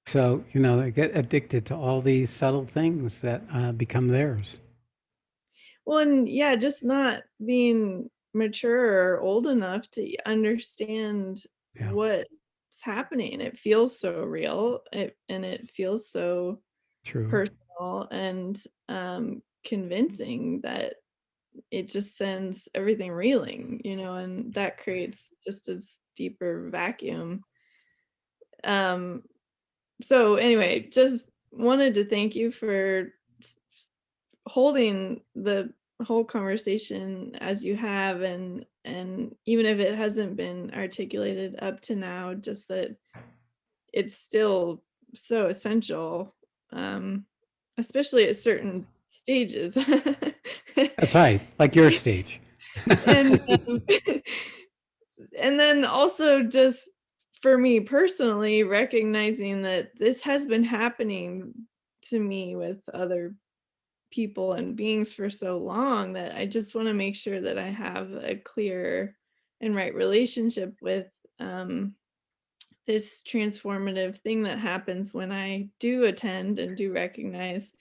So, you know, they get addicted to all these subtle things that become theirs. Well, and yeah, just not being mature or old enough to understand Yeah. what's happening. It feels so real, and it feels so True. personal and convincing that it just sends everything reeling, you know, and that creates just a deeper vacuum. So anyway, just wanted to thank you for holding the whole conversation as you have, and even if it hasn't been articulated up to now, just that it's still so essential, especially at certain stages. That's right, like your stage. And and then also just for me personally, recognizing that this has been happening to me with other people and beings for so long, that I just want to make sure that I have a clear and right relationship with this transformative thing that happens when I do attend and do recognize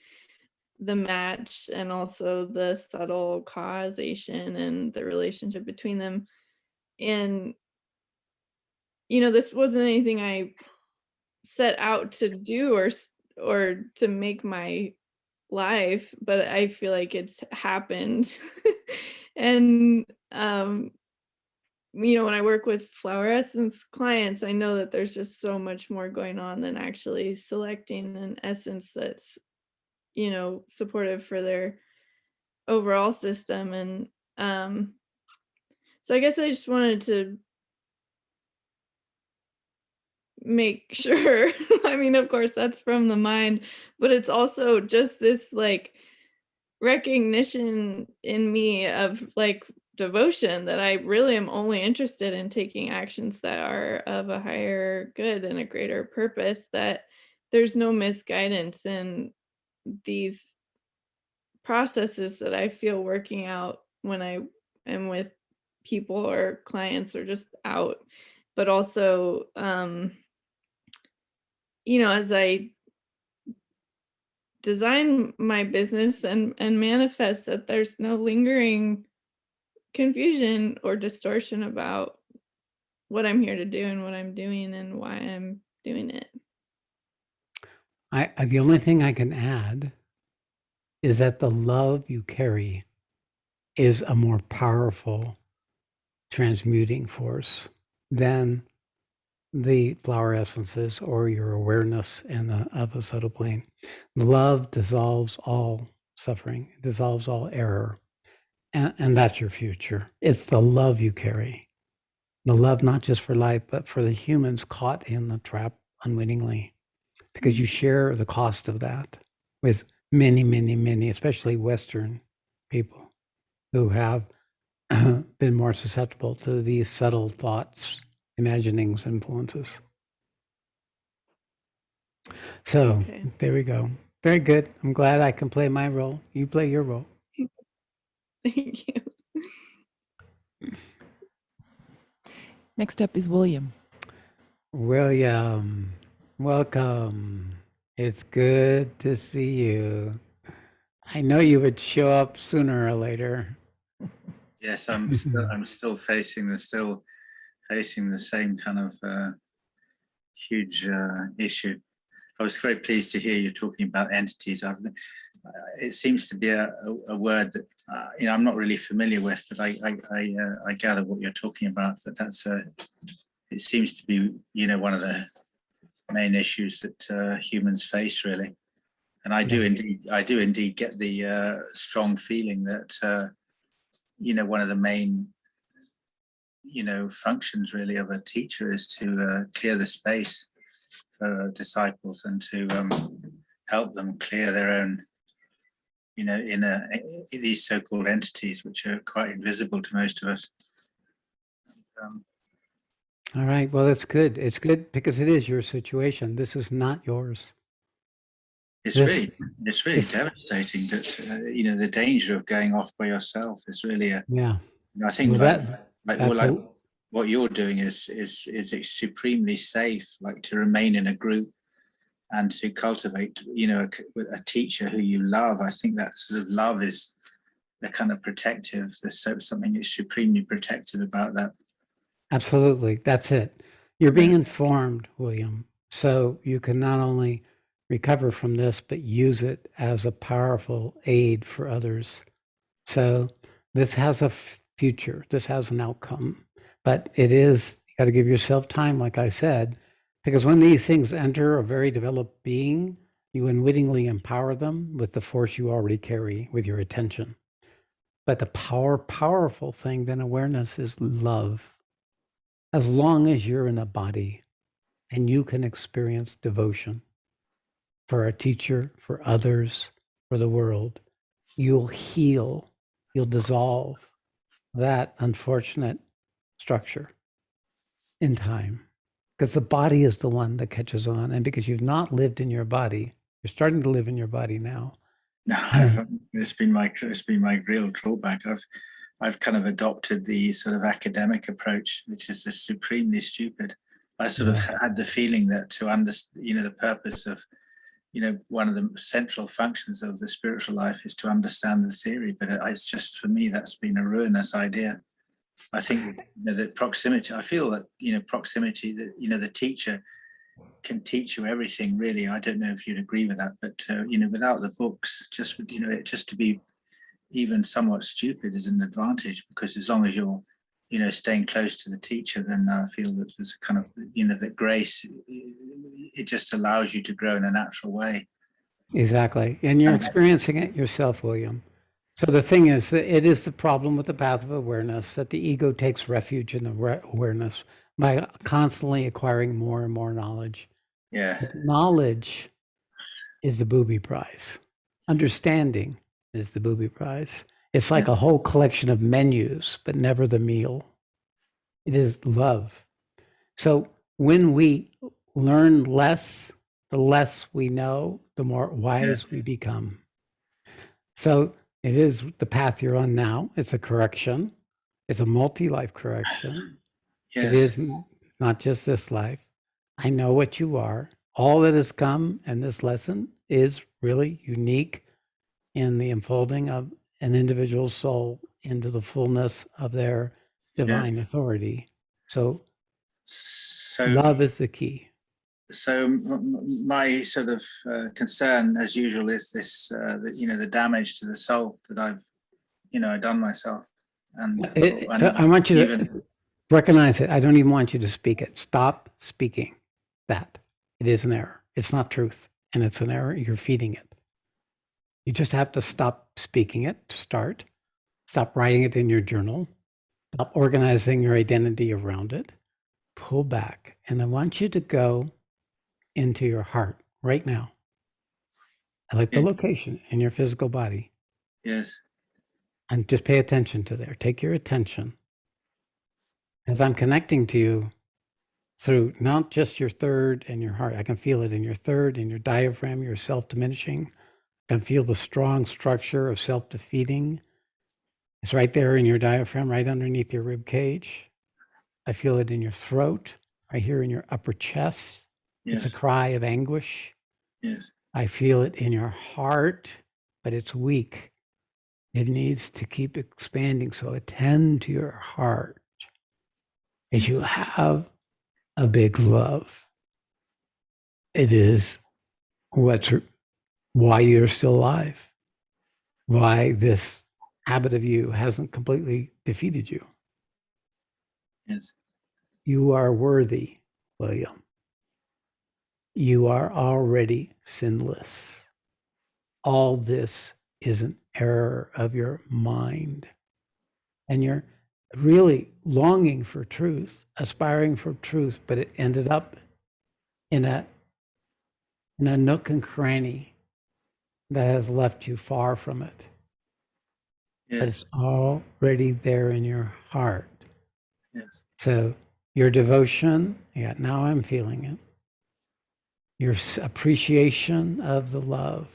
the match and also the subtle causation and the relationship between them. And you know, this wasn't anything I set out to do or to make my life, but I feel like it's happened. And you know, when I work with flower essence clients, I know that there's just so much more going on than actually selecting an essence that's, you know, supportive for their overall system. And so I guess I just wanted to make sure. I mean, of course that's from the mind, but it's also just this like recognition in me of like devotion, that I really am only interested in taking actions that are of a higher good and a greater purpose, that there's no misguidance in these processes that I feel working out when I am with people or clients or just out. But also you know, as I design my business and manifest, that there's no lingering confusion or distortion about what I'm here to do and what I'm doing and why I'm doing it. The only thing I can add is that the love you carry is a more powerful transmuting force than the flower essences or your awareness of the subtle plane. Love dissolves all suffering, it dissolves all error. And that's your future. It's the love you carry. The love, not just for life, but for the humans caught in the trap unwittingly, because you share the cost of that with many, many, many, especially Western people who have been more susceptible to these subtle thoughts, imaginings, influences. So Okay. there we go. Very good. I'm glad I can play my role. You play your role. Thank you. Next up is William. William, welcome. It's good to see you. I know you would show up sooner or later. Yes, I'm still facing the same kind of huge issue. I was very pleased to hear you talking about entities. It seems to be a word that I'm not really familiar with, but I gather what you're talking about. It seems to be one of the main issues that humans face, really. And I do indeed get the strong feeling that one of the main functions really of a teacher is to clear the space for disciples and to help them clear their own these so-called entities, which are quite invisible to most of us. All right. Well, it's good. It's good because it is your situation. This is not yours. It's really devastating that the danger of going off by yourself is really Yeah. I think Well, what you're doing is supremely safe, like to remain in a group and to cultivate a teacher who you love. I think that sort of love is the kind of protective. There's something that's supremely protective about that. Absolutely. That's it. You're being informed, William, so you can not only recover from this, but use it as a powerful aid for others. So this has a future, this has an outcome, but you got to give yourself time, like I said, because when these things enter a very developed being, you unwittingly empower them with the force you already carry with your attention. But the powerful thing than awareness is love. As long as you're in a body and you can experience devotion for a teacher, for others, for the world, you'll heal, you'll dissolve that unfortunate structure in time. Because the body is the one that catches on. And because you've not lived in your body, you're starting to live in your body now. No, it's been my real drawback. I've kind of adopted the sort of academic approach, which is just supremely stupid. I sort of had the feeling that to understand, the purpose of, one of the central functions of the spiritual life is to understand the theory. But it's just, for me, that's been a ruinous idea. I think that proximity, I feel that, proximity, that, the teacher can teach you everything, really. I don't know if you'd agree with that, but, without the books, just to be even somewhat stupid is an advantage, because as long as you're staying close to the teacher, then I feel that there's a kind of that grace, it just allows you to grow in a natural way. Exactly. And you're experiencing it yourself, William. So the thing is that it is the problem with the path of awareness that the ego takes refuge in awareness by constantly acquiring more and more knowledge. But knowledge is the booby prize. Understanding is the booby prize. It's like a whole collection of menus, but never the meal. It is love. So when we learn less, the less we know, the more wise we become. So it is the path you're on now. It's a correction. It's a multi-life correction. It is not just this life. I know what you are. All that has come, and this lesson is really unique in the unfolding of an individual's soul into the fullness of their divine authority. So love is the key. So my sort of concern, as usual, is this, the damage to the soul that I've done myself. And I want you to recognize it. I don't even want you to speak it. Stop speaking that. It is an error. It's not truth, and it's an error. You're feeding it. You just have to stop speaking it to start. Stop writing it in your journal. Stop organizing your identity around it. Pull back. And I want you to go into your heart right now. I like the location in your physical body. Yes. And just pay attention to there. Take your attention. As I'm connecting to you through not just your third and your heart, I can feel it in your third, in your diaphragm, your self-diminishing. I can feel the strong structure of self-defeating. It's right there in your diaphragm, right underneath your rib cage. I feel it in your throat, right here in your upper chest. It's a Yes. cry of anguish. Yes. I feel it in your heart, but it's weak. It needs to keep expanding. So attend to your heart as you have a big love. It is why you're still alive, why this habit of you hasn't completely defeated you. Yes. You are worthy, William. You are already sinless. All this is an error of your mind. And you're really longing for truth, aspiring for truth, but it ended up in a nook and cranny that has left you far from it. But Yes. it's already there in your heart. Yes. So your devotion, yeah, now I'm feeling it. Your appreciation of the love.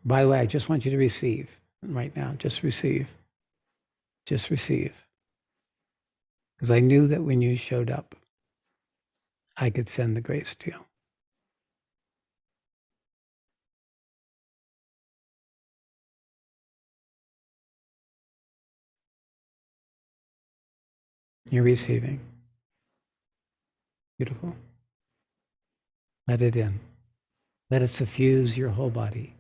By the way, I just want you to receive right now. Just receive. Just receive. Because I knew that when you showed up, I could send the grace to you. You're receiving. Beautiful. Let it in. Let it suffuse your whole body.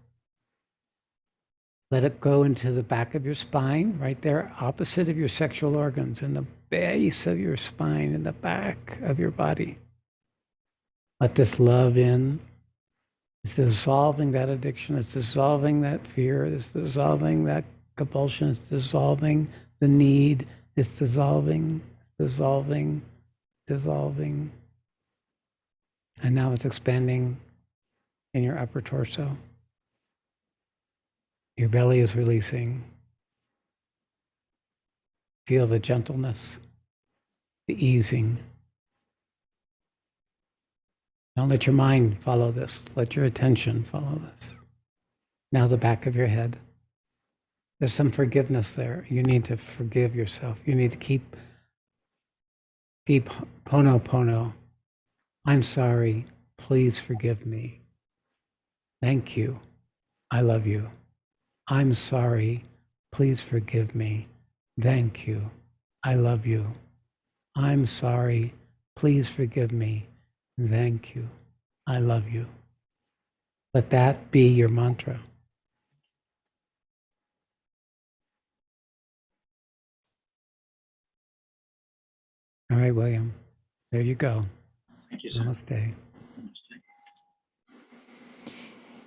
Let it go into the back of your spine, right there, opposite of your sexual organs, in the base of your spine, in the back of your body. Let this love in. It's dissolving that addiction. It's dissolving that fear. It's dissolving that compulsion. It's dissolving the need. It's dissolving, dissolving, dissolving. And now it's expanding in your upper torso. Your belly is releasing. Feel the gentleness, the easing. Don't let your mind follow this. Let your attention follow this. Now the back of your head. There's some forgiveness there. You need to forgive yourself. You need to keep pono. I'm sorry. Please forgive me. Thank you. I love you. I'm sorry. Please forgive me. Thank you. I love you. I'm sorry. Please forgive me. Thank you. I love you. Let that be your mantra. All right, William. There you go. Thank you, sir. Namaste. Namaste.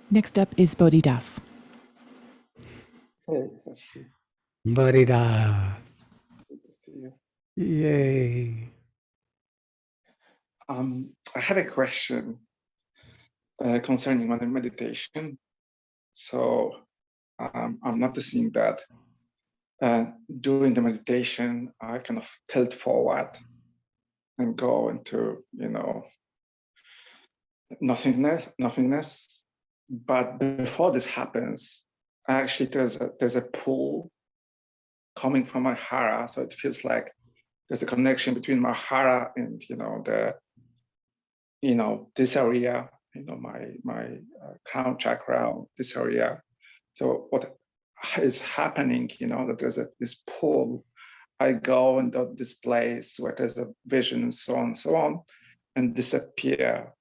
Next up is Bodhidas. Hey, Sat Shree. Bodhida. Good to see you. Yay. I had a question concerning my meditation. So I'm noticing that during the meditation, I kind of tilt forward and go into, nothingness. But before this happens, actually there's a pull coming from my hara. So it feels like there's a connection between my hara and this area, my crown chakra, this area. So what is happening, that there's this pull. I go into this place where there's a vision and so on, and disappear,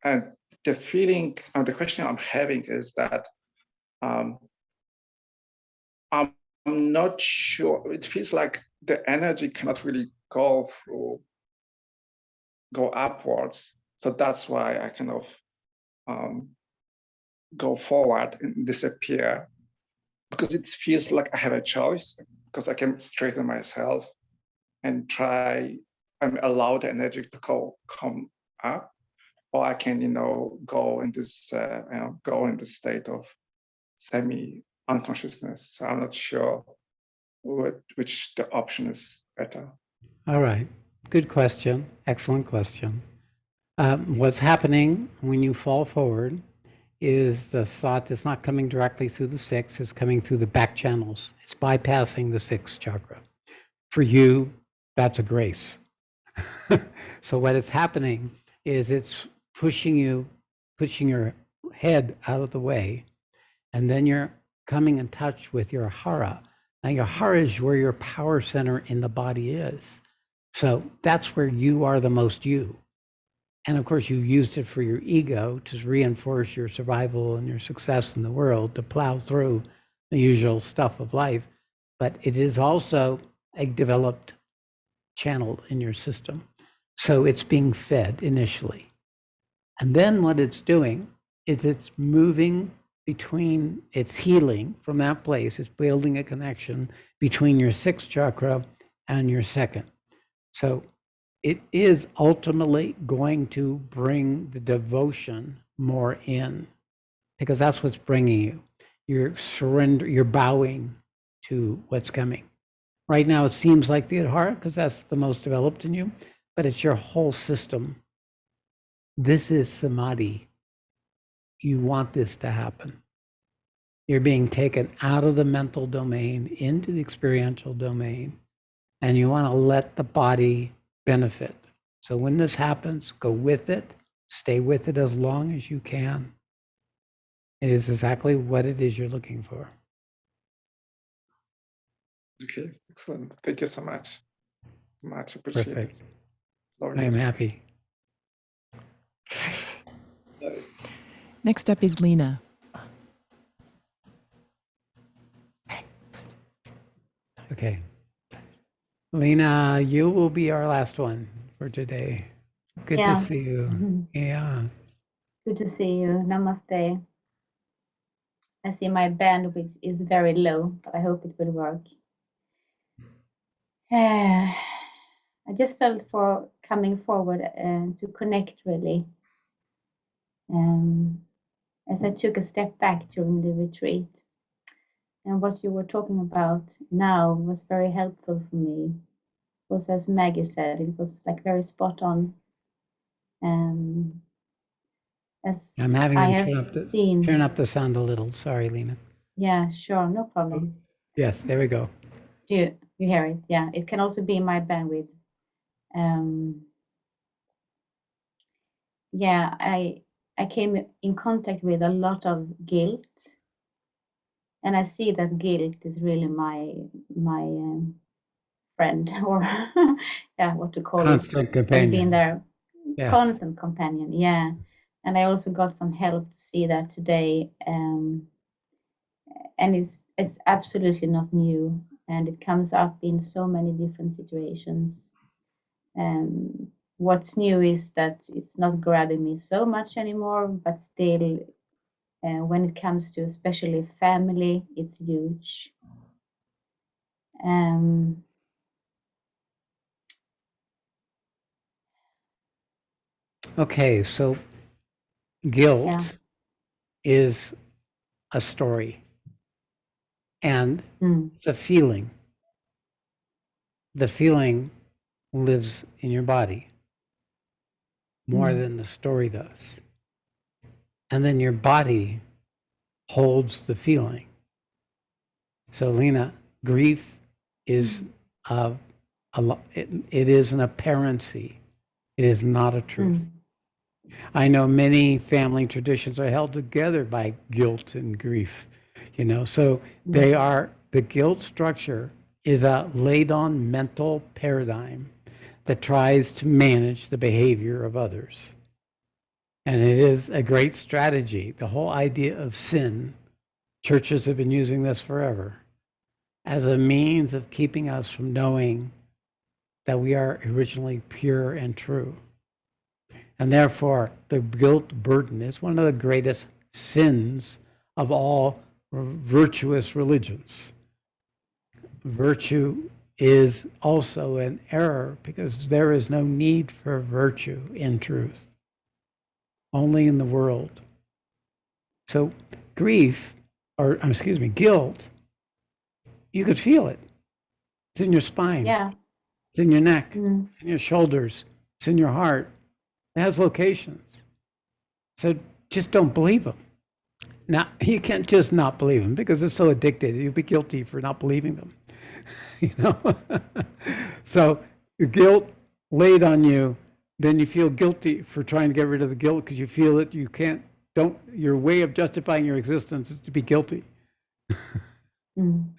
And the feeling, the question I'm having is that I'm not sure. It feels like the energy cannot really go upwards. So that's why I kind of go forward and disappear, because it feels like I have a choice, because I can straighten myself and allow the energy to come up, or I can, go in this state of semi unconsciousness. So I'm not sure which the option is better. All right. Good question. Excellent question. What's happening when you fall forward is the thought is not coming directly through the six, it's coming through the back channels. It's bypassing the sixth chakra. For you, that's a grace. So what is happening is it's pushing your head out of the way, and then you're coming in touch with your hara. Now your hara is where your power center in the body is. So that's where you are the most you. And of course, you've used it for your ego to reinforce your survival and your success in the world, to plow through the usual stuff of life. But it is also a developed channel in your system. So it's being fed initially. And then what it's doing is it's moving between, it's healing from that place. It's building a connection between your sixth chakra and your second. So it is ultimately going to bring the devotion more in, because that's what's bringing you. You're bowing to what's coming. Right now, it seems like the Adhara, because that's the most developed in you, but it's your whole system. This is samadhi. You want this to happen. You're being taken out of the mental domain into the experiential domain, and you want to let the body benefit. So when this happens, go with it, stay with it as long as you can. It is exactly what it is you're looking for. Okay, excellent. Thank you so much. Much appreciated. Perfect. Lovely. I am happy. Next up is Lena. Okay. Lena, you will be our last one for today. Good Yeah. to see you. Mhm. Yeah. Good to see you. Namaste. I see my bandwidth is very low, but I hope it will work. I just felt for coming forward to connect really. As I took a step back during the retreat. And what you were talking about now was very helpful for me. Was, as Maggie said, it was like very spot on. As I'm having I them have seen. turn up the sound a little. Sorry, Lena. Yeah, sure, no problem. Yes, there we go. Do you hear it? Yeah, it can also be my bandwidth. Yeah, I came in contact with a lot of guilt, and I see that guilt is really my friend, or yeah, what to call it, Constant has been companion. there, Yes. constant companion. Yeah, and I also got some help to see that today, and it's absolutely not new, and it comes up in so many different situations. What's new is that it's not grabbing me so much anymore, but still, when it comes to especially family, it's huge. Okay, so guilt Yeah. is a story, and it's a feeling. The feeling lives in your body more than the story does. And then your body holds the feeling. So, Lena, grief is it is an apparency. It is not a truth. I know many family traditions are held together by guilt and grief, so they are, the guilt structure is a laid on mental paradigm that tries to manage the behavior of others. And it is a great strategy. The whole idea of sin, churches have been using this forever as a means of keeping us from knowing that we are originally pure and true. And therefore, the guilt burden is one of the greatest sins of all virtuous religions. Virtue is also an error because there is no need for virtue in truth, only in the world. So grief or excuse me, guilt, you could feel it. It's in your spine. Yeah. It's in your neck. Mm. It's in your shoulders. It's in your heart. It has locations. So just don't believe them. Now, you can't just not believe them because it's so addicted. You'll be guilty for not believing them. You know? So the guilt laid on you, then you feel guilty for trying to get rid of the guilt because you feel that you can't, don't, your way of justifying your existence is to be guilty. Mm.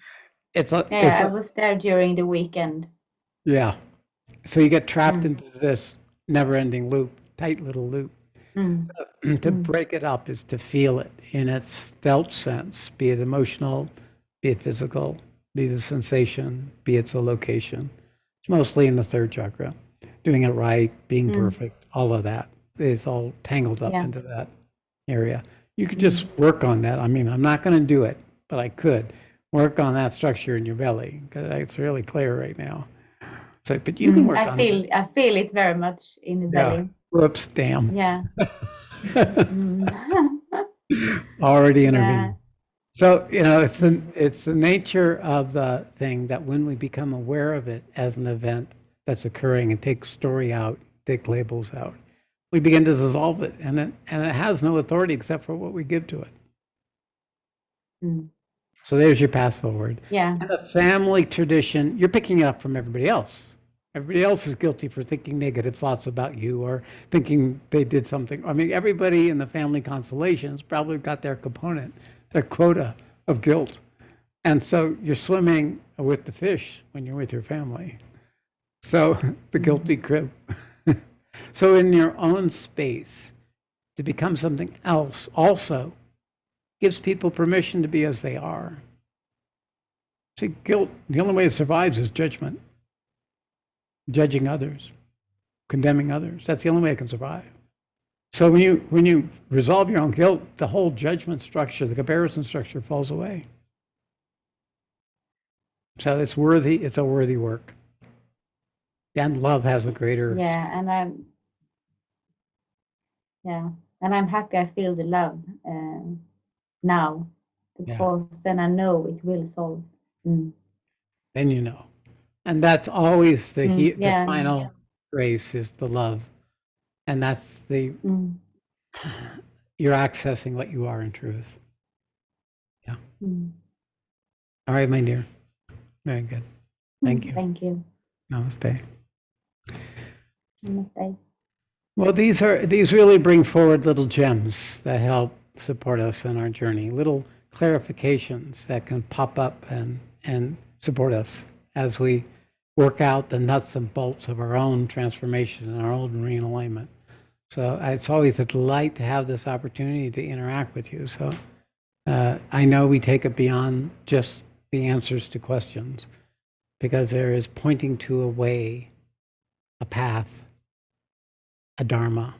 It's a, Yeah, I was there during the weekend. yeah. So you get trapped into this never-ending loop, tight little loop. Mm. To break it up is to feel it in its felt sense, be it emotional, be it physical, be the sensation, be it a location. It's mostly in the third chakra. Doing it right, being perfect, all of that is all tangled up Yeah. into that area. You could just work on that. I mean, I'm not going to do it, but I could work on that structure in your belly because it's really clear right now. So, but you can work on it. I feel it very much in the Yeah. belly. Whoops, damn. Yeah. Already Yeah. intervened. So, you know, it's the nature of the thing that when we become aware of it as an event that's occurring and take story out, take labels out, we begin to dissolve it, and it has no authority except for what we give to it. Mm. So there's your path forward. Yeah. And the family tradition, you're picking it up from everybody else. Everybody else is guilty for thinking negative thoughts about you or thinking they did something. I mean, everybody in the family constellations probably got their component, their quota of guilt. And so you're swimming with the fish when you're with your family. So the guilty crib. So in your own space, to become something else also gives people permission to be as they are. See, guilt, the only way it survives is judgment, judging others, condemning others. That's the only way it can survive. So when you resolve your own guilt, the whole judgment structure, the comparison structure falls away. So it's worthy, it's a worthy work. And love has a greater. Yeah, and I'm happy I feel the love now because then I know it will solve. Mm. Then you know. And that's always the the Yeah. final grace is the love. And that's the Mm. you're accessing what you are in truth. Yeah. Mm. All right, my dear. Very good. Thank you. Thank you. Namaste. Namaste. Well, these really bring forward little gems that help support us in our journey, little clarifications that can pop up and support us as we work out the nuts and bolts of our own transformation and our own realignment. So it's always a delight to have this opportunity to interact with you. So I know we take it beyond just the answers to questions because there is pointing to a way, a path, a dharma,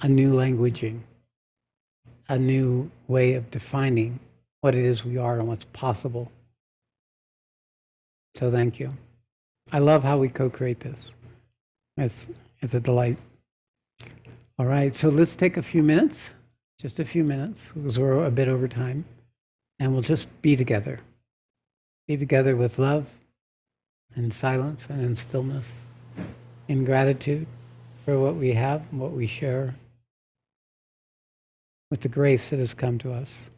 a new languaging, a new way of defining what it is we are and what's possible. So thank you. I love how we co-create this. It's a delight. All right, so let's take a few minutes, just a few minutes, because we're a bit over time, and we'll just be together. Be together with love and silence and in stillness, in gratitude for what we have and what we share, with the grace that has come to us.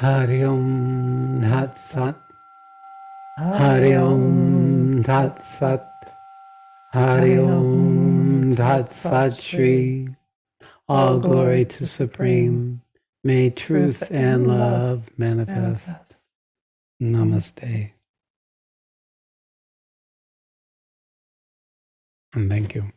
Hari Om Tat Sat. Hari Om Tat Sat. Hari Om Tat Sat Shree. All glory to Supreme. May truth and love manifest. Namaste. And thank you.